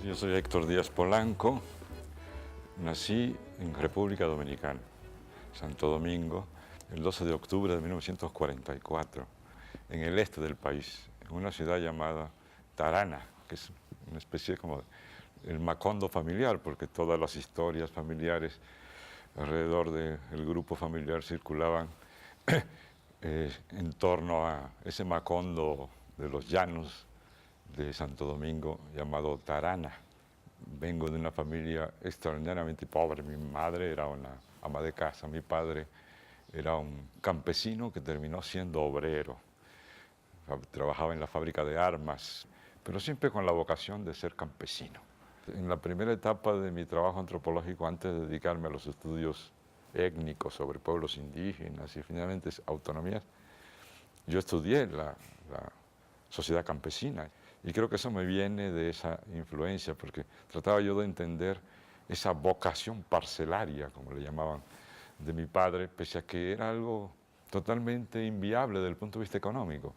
Yo soy Héctor Díaz Polanco, nací en República Dominicana, Santo Domingo, el 12 de octubre de 1944, en el este del país, en una ciudad llamada Tarana, que es una especie como el Macondo familiar, porque todas las historias familiares alrededor del grupo familiar circulaban en torno a ese Macondo de los llanos de Santo Domingo llamado Tarana. Vengo de una familia extraordinariamente pobre. Mi madre era una ama de casa, mi padre era un campesino que terminó siendo obrero. Trabajaba en la fábrica de armas, pero siempre con la vocación de ser campesino. En la primera etapa de mi trabajo antropológico, antes de dedicarme a los estudios étnicos sobre pueblos indígenas y finalmente autonomías, yo estudié la sociedad campesina. Y creo que eso me viene de esa influencia, porque trataba yo de entender esa vocación parcelaria, como le llamaban, de mi padre, pese a que era algo totalmente inviable desde el punto de vista económico.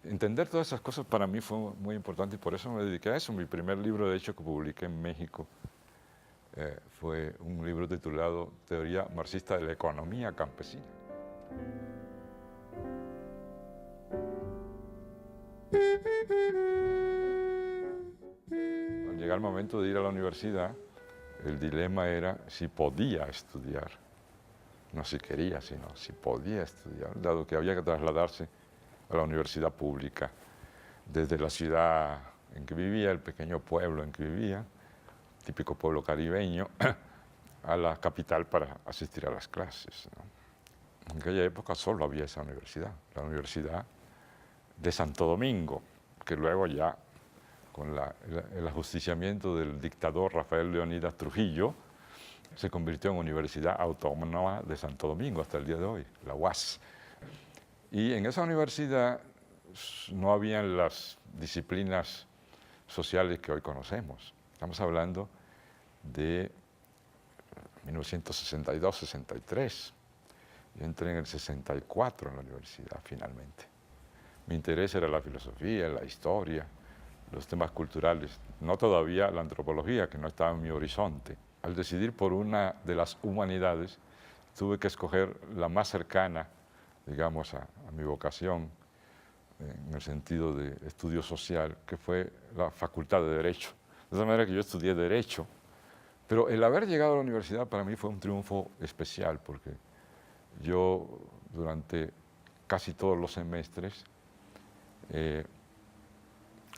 Entender todas esas cosas para mí fue muy importante y por eso me dediqué a eso. Mi primer libro, de hecho, que publiqué en México, fue un libro titulado Teoría marxista de la economía campesina. Al llegar el momento de ir a la universidad, el dilema era si podía estudiar, no si quería, sino si podía estudiar, dado que había que trasladarse a la universidad pública desde la ciudad en que vivía, el pequeño pueblo en que vivía, típico pueblo caribeño, a la capital para asistir a las clases, ¿no? En aquella época solo había esa universidad, la Universidad de Santo Domingo, que luego ya con el ajusticiamiento del dictador Rafael Leónidas Trujillo, se convirtió en Universidad Autónoma de Santo Domingo hasta el día de hoy, la UAS. Y en esa universidad no habían las disciplinas sociales que hoy conocemos. Estamos hablando de 1962-63. Yo entré en el 64 en la universidad, finalmente. Mi interés era la filosofía, la historia, los temas culturales, no todavía la antropología, que no estaba en mi horizonte. Al decidir por una de las humanidades, tuve que escoger la más cercana, digamos, a mi vocación, en el sentido de estudio social, que fue la Facultad de Derecho. De esa manera que yo estudié Derecho, pero el haber llegado a la universidad para mí fue un triunfo especial, porque yo durante casi todos los semestres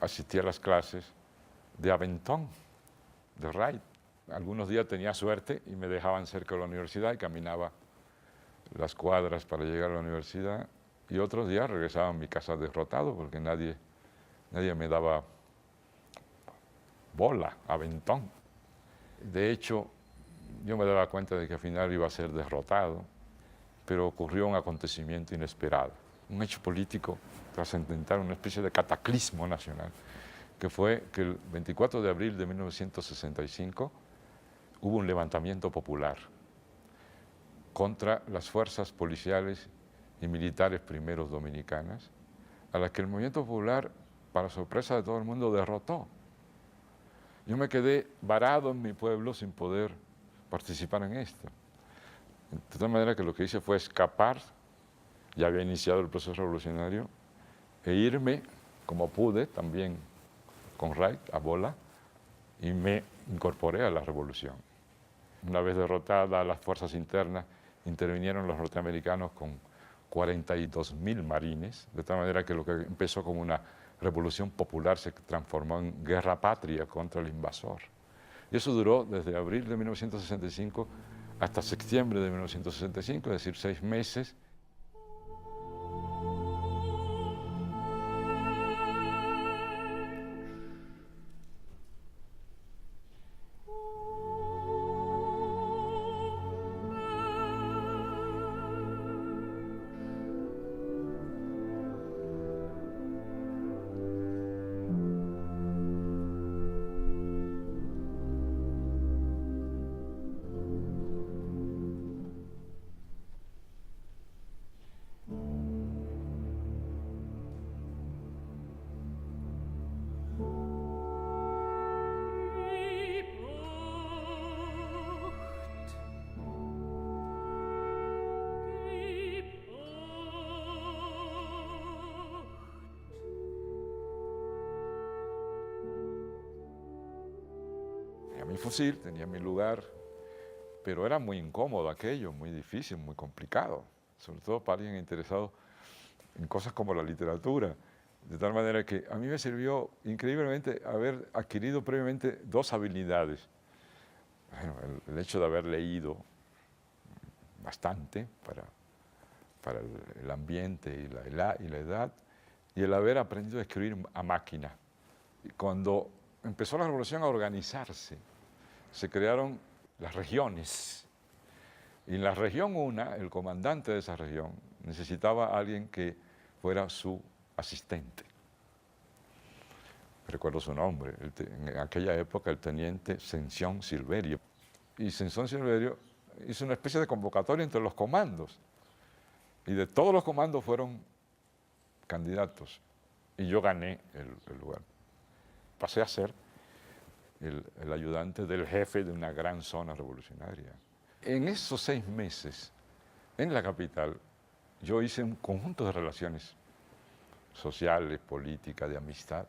asistí a las clases de aventón, de ride. Algunos días tenía suerte y me dejaban cerca de la universidad y caminaba las cuadras para llegar a la universidad, y otros días regresaba a mi casa derrotado porque nadie me daba bola, aventón. De hecho, yo me daba cuenta de que al final iba a ser derrotado, pero ocurrió un acontecimiento inesperado, un hecho político trascendental, una especie de cataclismo nacional, que fue que el 24 de abril de 1965 hubo un levantamiento popular contra las fuerzas policiales y militares primeros dominicanas, a las que el movimiento popular, para sorpresa de todo el mundo, derrotó. Yo me quedé varado en mi pueblo sin poder participar en esto. De tal manera que lo que hice fue escapar, ya había iniciado el proceso revolucionario, e irme como pude, también con Wright, a bola, y me incorporé a la revolución. Una vez derrotadas las fuerzas internas, intervinieron los norteamericanos con 42.000 marines, de tal manera que lo que empezó como una revolución popular se transformó en guerra patria contra el invasor. Y eso duró desde abril de 1965 hasta septiembre de 1965, es decir, 6 meses. mi fusil, tenía mi lugar, pero era muy incómodo aquello, muy difícil, muy complicado, sobre todo para alguien interesado en cosas como la literatura. De tal manera que a mí me sirvió increíblemente haber adquirido previamente dos habilidades. Bueno, el hecho de haber leído bastante para el ambiente y la edad, y el haber aprendido a escribir a máquina. Y cuando empezó la revolución a organizarse, se crearon las regiones. Y en la región 1, el comandante de esa región necesitaba a alguien que fuera su asistente. Recuerdo su nombre, en aquella época el teniente Sención Silverio. Y Sención Silverio hizo una especie de convocatoria entre los comandos. Y de todos los comandos fueron candidatos. Y yo gané el lugar. Pasé a ser el ayudante del jefe de una gran zona revolucionaria. En esos 6 meses, en la capital, yo hice un conjunto de relaciones sociales, políticas, de amistad,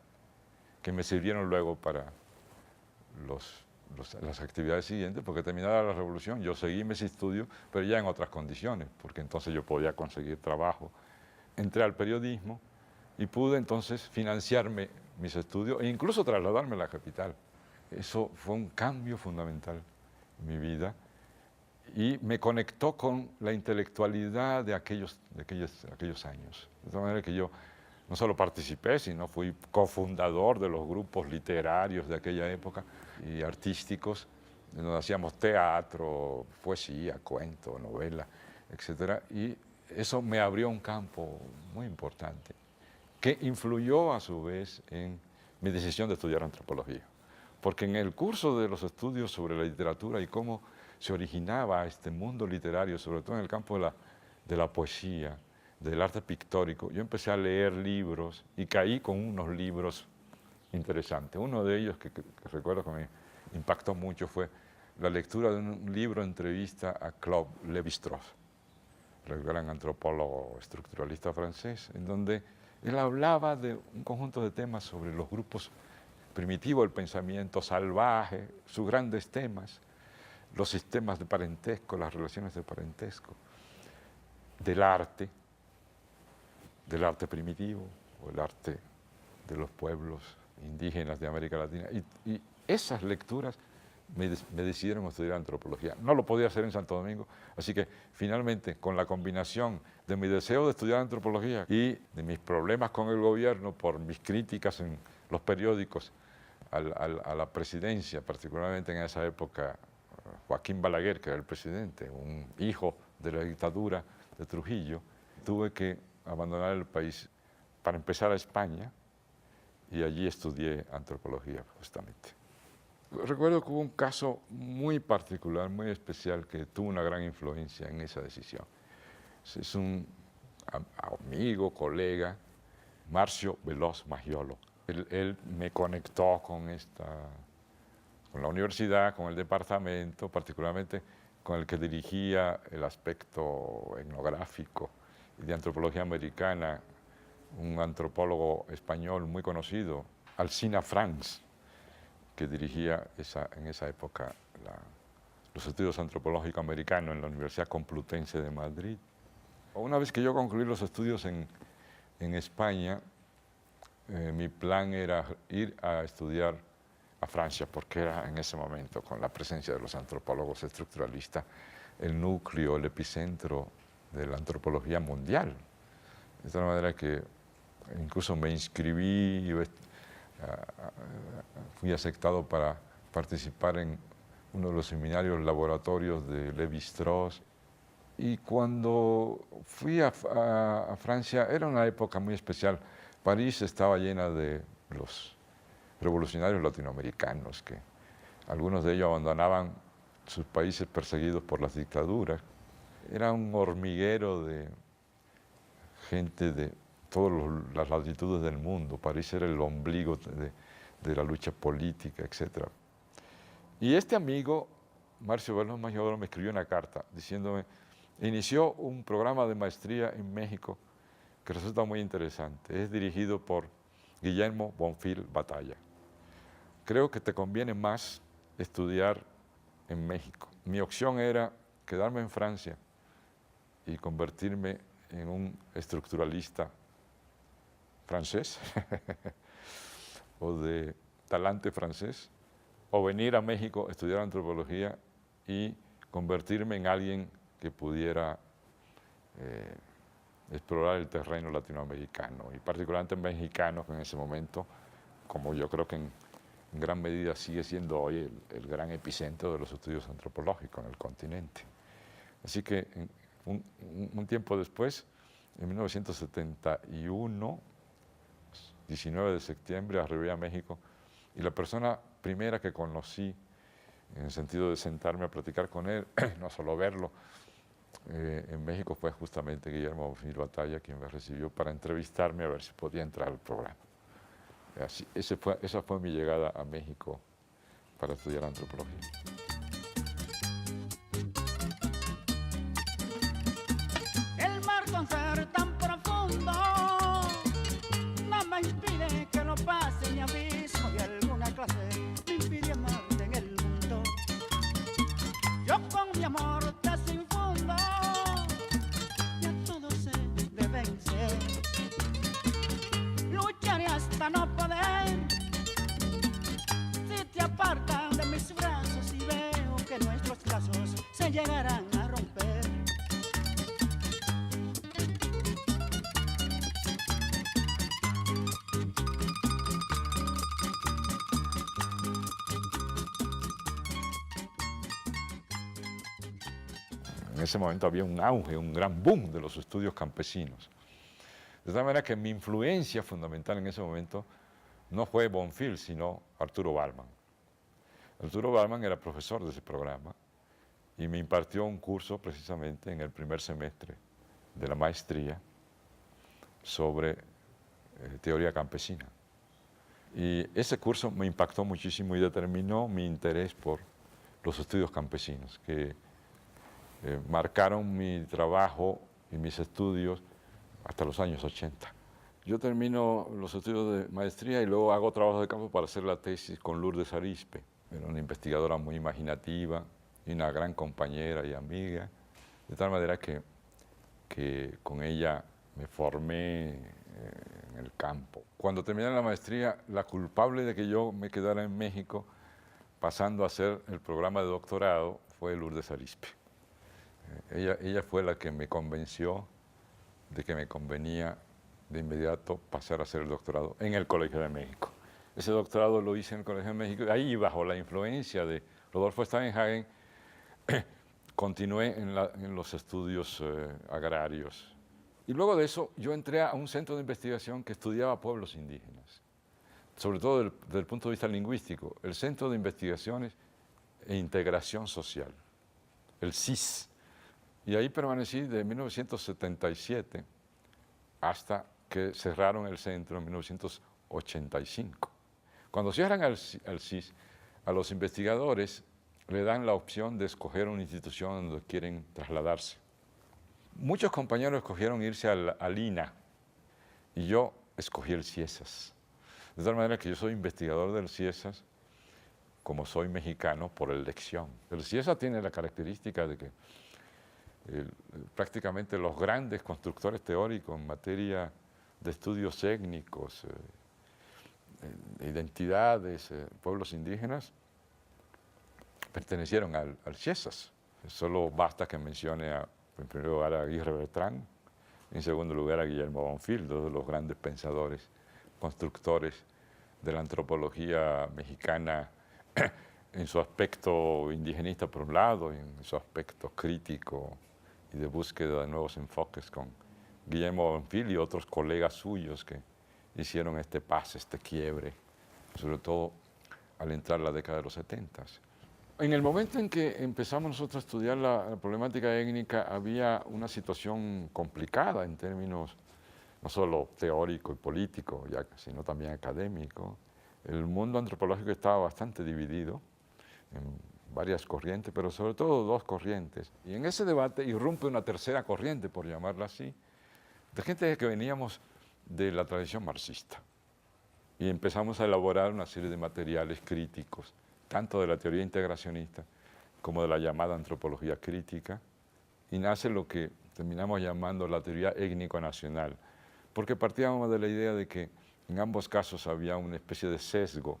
que me sirvieron luego para las actividades siguientes, porque terminada la revolución, yo seguí mis estudios, pero ya en otras condiciones, porque entonces yo podía conseguir trabajo. Entré al periodismo y pude entonces financiarme mis estudios e incluso trasladarme a la capital. Eso fue un cambio fundamental en mi vida y me conectó con la intelectualidad de aquellos años. De tal manera que yo no solo participé, sino fui cofundador de los grupos literarios de aquella época y artísticos, donde hacíamos teatro, poesía, cuento, novela, etc. Y eso me abrió un campo muy importante, que influyó a su vez en mi decisión de estudiar antropología. Porque en el curso de los estudios sobre la literatura y cómo se originaba este mundo literario, sobre todo en el campo de la poesía, del arte pictórico, yo empecé a leer libros y caí con unos libros interesantes. Uno de ellos que recuerdo que me impactó mucho fue la lectura de un libro entrevista a Claude Lévi-Strauss, el gran antropólogo estructuralista francés, en donde él hablaba de un conjunto de temas sobre los grupos primitivos, el pensamiento salvaje, sus grandes temas, los sistemas de parentesco, las relaciones de parentesco, del arte primitivo o el arte de los pueblos indígenas de América Latina. Y esas lecturas me decidieron estudiar antropología. No lo podía hacer en Santo Domingo, así que finalmente con la combinación de mi deseo de estudiar antropología y de mis problemas con el gobierno por mis críticas en los periódicos a la presidencia, particularmente en esa época Joaquín Balaguer, que era el presidente, un hijo de la dictadura de Trujillo, tuve que abandonar el país para empezar a España y allí estudié antropología justamente. Recuerdo que hubo un caso muy particular, muy especial, que tuvo una gran influencia en esa decisión. Es un amigo, colega, Marcio Veloz Magiolo. Él me conectó con la universidad, con el departamento, particularmente con el que dirigía el aspecto etnográfico y de antropología americana, un antropólogo español muy conocido, Alsina Franz, que dirigía en esa época los estudios antropológicos americanos en la Universidad Complutense de Madrid. Una vez que yo concluí los estudios en España, mi plan era ir a estudiar a Francia, porque era en ese momento, con la presencia de los antropólogos estructuralistas, el núcleo, el epicentro de la antropología mundial. De tal manera que incluso me inscribí, fui aceptado para participar en uno de los seminarios laboratorios de Lévi-Strauss. Y cuando fui a Francia, era una época muy especial. París estaba llena de los revolucionarios latinoamericanos, que algunos de ellos abandonaban sus países perseguidos por las dictaduras. Era un hormiguero de gente de todas las latitudes del mundo. París era el ombligo de la lucha política, etc. Y este amigo, Marcio Veloz Magiolo, me escribió una carta diciéndome, inició un programa de maestría en México que resulta muy interesante. Es dirigido por Guillermo Bonfil Batalla. Creo que te conviene más estudiar en México. Mi opción era quedarme en Francia y convertirme en un estructuralista francés o de talante francés, o venir a México, estudiar antropología y convertirme en alguien que pudiera explorar el terreno latinoamericano, y particularmente mexicano, que en ese momento, como yo creo que en gran medida sigue siendo hoy el gran epicentro de los estudios antropológicos en el continente. Así que un tiempo después, en 1971, 19 de septiembre, arribé a México, y la persona primera que conocí, en el sentido de sentarme a platicar con él, no solo verlo, en México fue justamente Guillermo Bonfil Batalla, quien me recibió para entrevistarme a ver si podía entrar al programa. Así, esa fue mi llegada a México para estudiar antropología. El mar con ser tan profundo no me impide que no pase mi abismo de alguna clase, me impide amarte en el mundo. Yo con mi amor te infundo y a todos se deben ser. Lucharé hasta no poder si te apartan de mis brazos y veo que nuestros lazos se llegarán a romper. En ese momento había un auge, un gran boom de los estudios campesinos. De tal manera que mi influencia fundamental en ese momento no fue Bonfil, sino Arturo Ballman. Arturo Ballman era profesor de ese programa y me impartió un curso precisamente en el primer semestre de la maestría sobre teoría campesina. Y ese curso me impactó muchísimo y determinó mi interés por los estudios campesinos, que marcaron mi trabajo y mis estudios hasta los años 80. Yo termino los estudios de maestría y luego hago trabajo de campo para hacer la tesis con Lourdes Arizpe. Era una investigadora muy imaginativa y una gran compañera y amiga, de tal manera que con ella me formé en el campo. Cuando terminé la maestría, la culpable de que yo me quedara en México, pasando a hacer el programa de doctorado, fue Lourdes Arizpe. Ella fue la que me convenció de que me convenía de inmediato pasar a hacer el doctorado en el Colegio de México. Ese doctorado lo hice en el Colegio de México, ahí bajo la influencia de Rodolfo Steinhagen, continué en los estudios agrarios. Y luego de eso yo entré a un centro de investigación que estudiaba pueblos indígenas, sobre todo desde el punto de vista lingüístico, el Centro de Investigaciones e Integración Social, el CIS. Y ahí permanecí de 1977 hasta que cerraron el centro en 1985. Cuando cierran el CIS, a los investigadores le dan la opción de escoger una institución donde quieren trasladarse. Muchos compañeros escogieron irse al INA y yo escogí el CIESAS. De tal manera que yo soy investigador del CIESAS, como soy mexicano, por elección. El CIESAS tiene la característica de que prácticamente los grandes constructores teóricos en materia de estudios étnicos, identidades, pueblos indígenas, pertenecieron al CIESAS. Solo basta que mencione en primer lugar a Aguirre Bertrán, en segundo lugar a Guillermo Bonfil, dos de los grandes pensadores, constructores de la antropología mexicana en su aspecto indigenista por un lado y en su aspecto crítico y de búsqueda de nuevos enfoques, con Guillermo Bonfil y otros colegas suyos que hicieron este pase, este quiebre, sobre todo al entrar la década de los 70. En el momento en que empezamos nosotros a estudiar la problemática étnica, había una situación complicada en términos no solo teórico y político, sino también académico. El mundo antropológico estaba bastante dividido en varias corrientes, pero sobre todo dos corrientes. Y en ese debate irrumpe una tercera corriente, por llamarla así, de gente que veníamos de la tradición marxista. Y empezamos a elaborar una serie de materiales críticos tanto de la teoría integracionista como de la llamada antropología crítica, y nace lo que terminamos llamando la teoría étnico-nacional, porque partíamos de la idea de que en ambos casos había una especie de sesgo.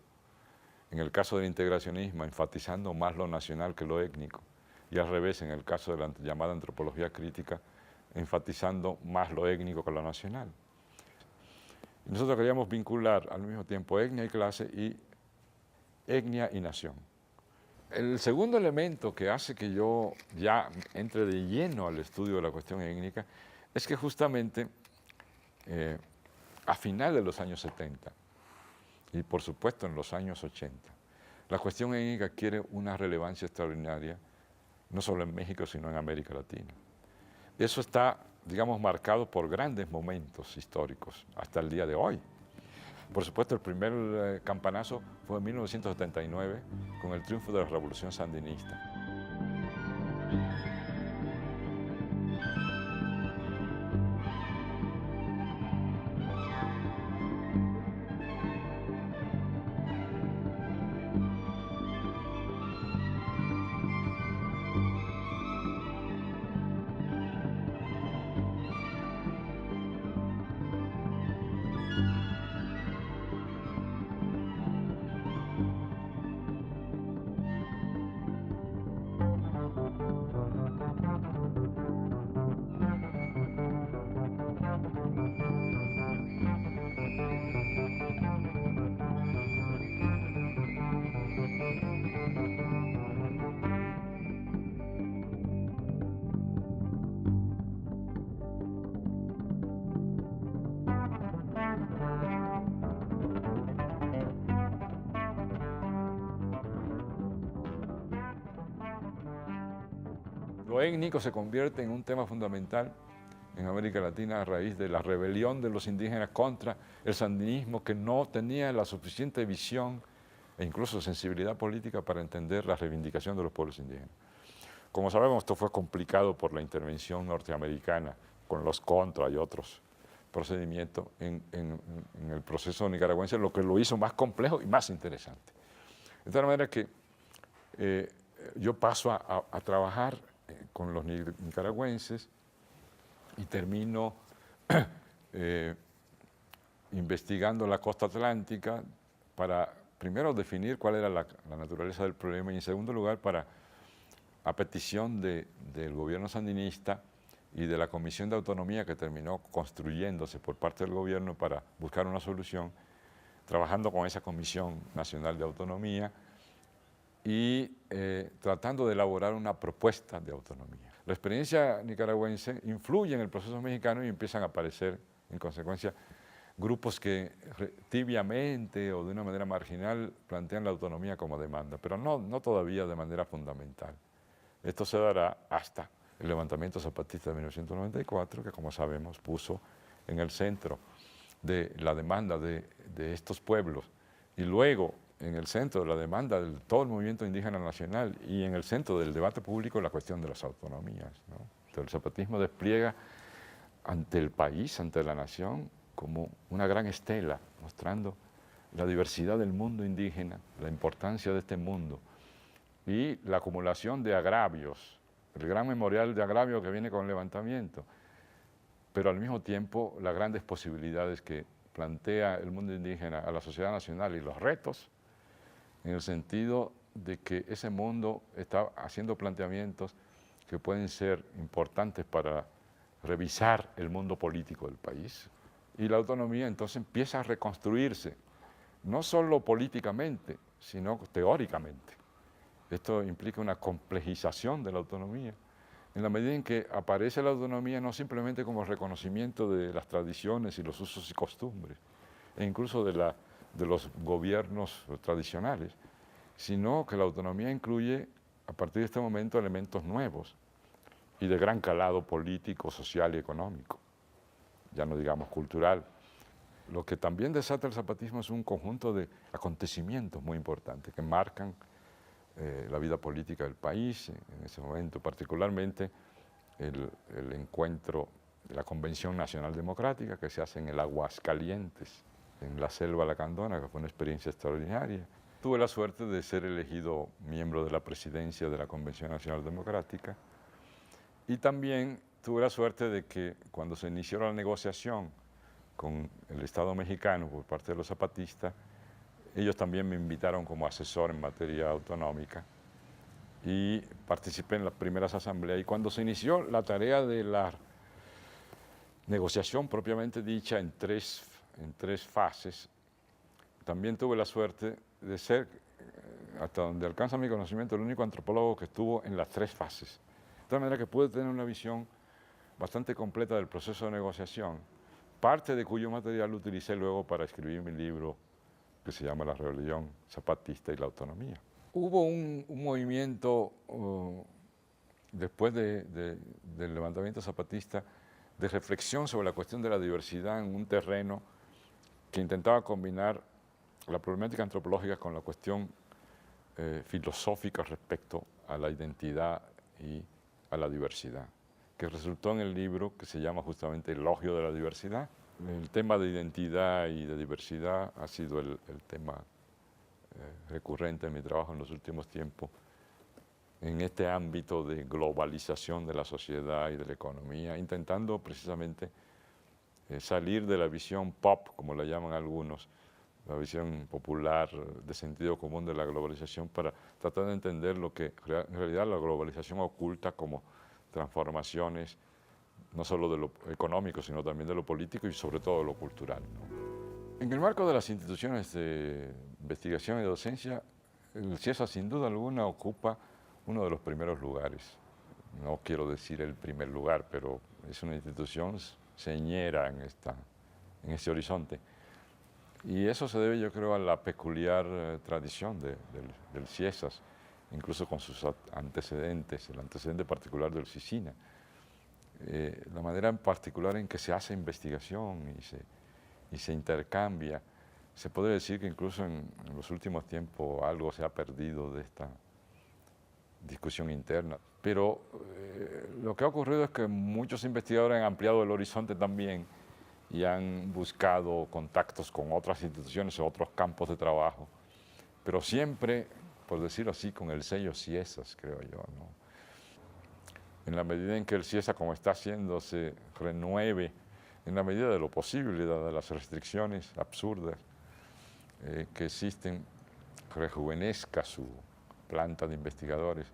En el caso del integracionismo, enfatizando más lo nacional que lo étnico, y al revés, en el caso de la llamada antropología crítica, enfatizando más lo étnico que lo nacional. Y nosotros queríamos vincular al mismo tiempo etnia y clase y etnia y nación. El segundo elemento que hace que yo ya entre de lleno al estudio de la cuestión étnica es que justamente a finales de los años 70 y por supuesto en los años 80, la cuestión étnica adquiere una relevancia extraordinaria, no solo en México, sino en América Latina. Eso está, digamos, marcado por grandes momentos históricos hasta el día de hoy. Por supuesto, el primer campanazo fue en 1979, con el triunfo de la Revolución Sandinista. Lo étnico se convierte en un tema fundamental en América Latina a raíz de la rebelión de los indígenas contra el sandinismo, que no tenía la suficiente visión e incluso sensibilidad política para entender la reivindicación de los pueblos indígenas. Como sabemos, esto fue complicado por la intervención norteamericana con los Contra y otros procedimientos en el proceso nicaragüense, lo que lo hizo más complejo y más interesante. De tal manera que yo paso a trabajar con los nicaragüenses y termino investigando la costa atlántica para primero definir cuál era la naturaleza del problema y en segundo lugar para, a petición del gobierno sandinista y de la Comisión de Autonomía que terminó construyéndose por parte del gobierno para buscar una solución, trabajando con esa Comisión Nacional de Autonomía y tratando de elaborar una propuesta de autonomía. La experiencia nicaragüense influye en el proceso mexicano y empiezan a aparecer, en consecuencia, grupos que tibiamente o de una manera marginal plantean la autonomía como demanda, pero no todavía de manera fundamental. Esto se dará hasta el levantamiento zapatista de 1994, que como sabemos puso en el centro de la demanda de estos pueblos y luego en el centro de la demanda de todo el movimiento indígena nacional y en el centro del debate público la cuestión de las autonomías, ¿no? Entonces, el zapatismo despliega ante el país, ante la nación, como una gran estela, mostrando la diversidad del mundo indígena, la importancia de este mundo y la acumulación de agravios, el gran memorial de agravio que viene con el levantamiento, pero al mismo tiempo las grandes posibilidades que plantea el mundo indígena a la sociedad nacional y los retos, en el sentido de que ese mundo está haciendo planteamientos que pueden ser importantes para revisar el mundo político del país. Y la autonomía entonces empieza a reconstruirse, no solo políticamente, sino teóricamente. Esto implica una complejización de la autonomía, en la medida en que aparece la autonomía no simplemente como reconocimiento de las tradiciones y los usos y costumbres, e incluso de los gobiernos tradicionales, sino que la autonomía incluye, a partir de este momento, elementos nuevos y de gran calado político, social y económico, ya no digamos cultural. Lo que también desata el zapatismo es un conjunto de acontecimientos muy importantes que marcan la vida política del país en ese momento, particularmente el encuentro de la Convención Nacional Democrática que se hace en el Aguascalientes, en la selva lacandona, que fue una experiencia extraordinaria, tuve la suerte de ser elegido miembro de la presidencia de la Convención Nacional Democrática y también tuve la suerte de que cuando se inició la negociación con el Estado mexicano por parte de los zapatistas, ellos también me invitaron como asesor en materia autonómica y participé en las primeras asambleas. Y cuando se inició la tarea de la negociación propiamente dicha en tres fases, también tuve la suerte de ser, hasta donde alcanza mi conocimiento, el único antropólogo que estuvo en las tres fases. De tal manera que pude tener una visión bastante completa del proceso de negociación, parte de cuyo material utilicé luego para escribir mi libro que se llama La rebelión zapatista y la autonomía. Hubo un movimiento después del levantamiento zapatista de reflexión sobre la cuestión de la diversidad en un terreno que intentaba combinar la problemática antropológica con la cuestión filosófica respecto a la identidad y a la diversidad, que resultó en el libro que se llama justamente Elogio de la diversidad. El tema de identidad y de diversidad ha sido el tema recurrente en mi trabajo en los últimos tiempos, en este ámbito de globalización de la sociedad y de la economía, intentando precisamente salir de la visión pop, como la llaman algunos, la visión popular de sentido común de la globalización, para tratar de entender lo que en realidad la globalización oculta como transformaciones no solo de lo económico, sino también de lo político y sobre todo de lo cultural, ¿no? En el marco de las instituciones de investigación y docencia, el CIESA sin duda alguna ocupa uno de los primeros lugares. No quiero decir el primer lugar, pero es una institución señera en este horizonte. Y eso se debe, yo creo, a la peculiar tradición del CIESAS, incluso con sus antecedentes, el antecedente particular del CICINA. La manera en particular en que se hace investigación y se intercambia. Se puede decir que incluso en los últimos tiempos algo se ha perdido de esta discusión interna. Pero lo que ha ocurrido es que muchos investigadores han ampliado el horizonte también y han buscado contactos con otras instituciones o otros campos de trabajo, pero siempre, por decirlo así, con el sello CIESAS, creo yo, ¿no? En la medida en que el CIESA, como está haciendo, se renueve, en la medida de lo posible, dadas las restricciones absurdas que existen, rejuvenezca su planta de investigadores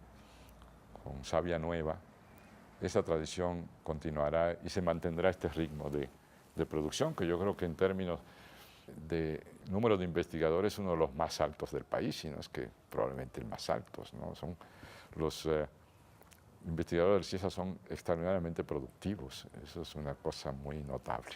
con savia nueva, esa tradición continuará y se mantendrá este ritmo de producción, que yo creo que en términos de número de investigadores es uno de los más altos del país, si no es que probablemente el más alto, ¿no? Los investigadores del CIESA son extraordinariamente productivos, eso es una cosa muy notable.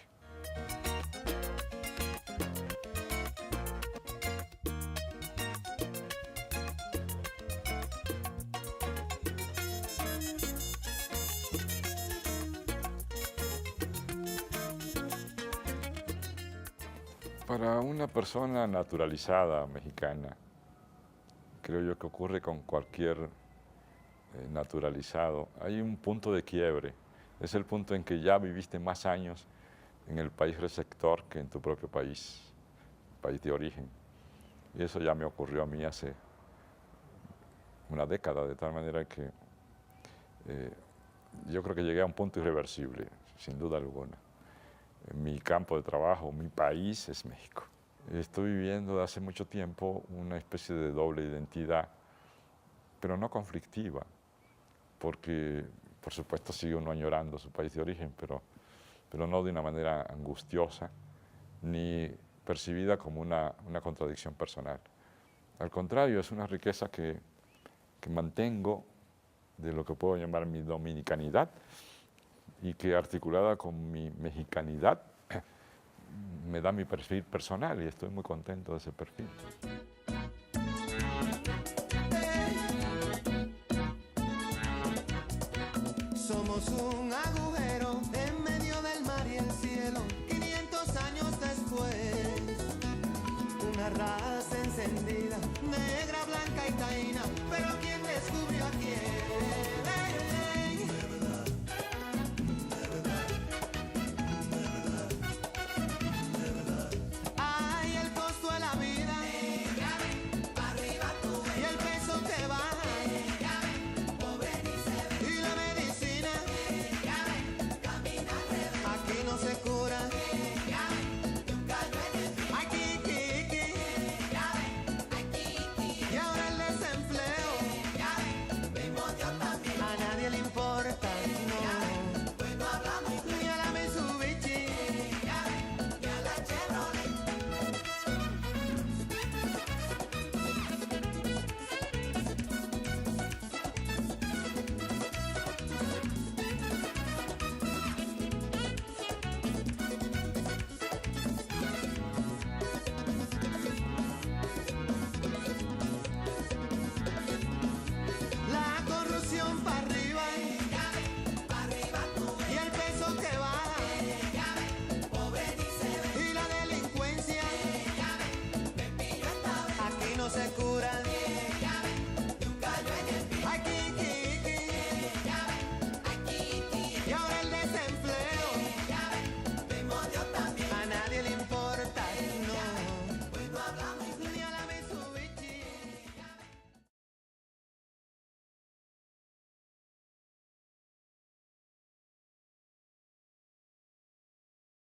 Para una persona naturalizada mexicana, creo yo que ocurre con cualquier naturalizado, hay un punto de quiebre. Es el punto en que ya viviste más años en el país receptor que en tu propio país de origen. Y eso ya me ocurrió a mí hace una década, de tal manera que yo creo que llegué a un punto irreversible, sin duda alguna. Mi campo de trabajo, mi país es México. Estoy viviendo desde hace mucho tiempo una especie de doble identidad, pero no conflictiva, porque por supuesto sigue uno añorando su país de origen, pero no de una manera angustiosa, ni percibida como una contradicción personal. Al contrario, es una riqueza que mantengo de lo que puedo llamar mi dominicanidad, y que articulada con mi mexicanidad me da mi perfil personal y estoy muy contento de ese perfil. Somos un agujero en medio del mar y el cielo, 500 años después. Una raza encendida, negra, blanca y taína, pero ¿quién descubrió a quién? Ay, el costo de la vida se cura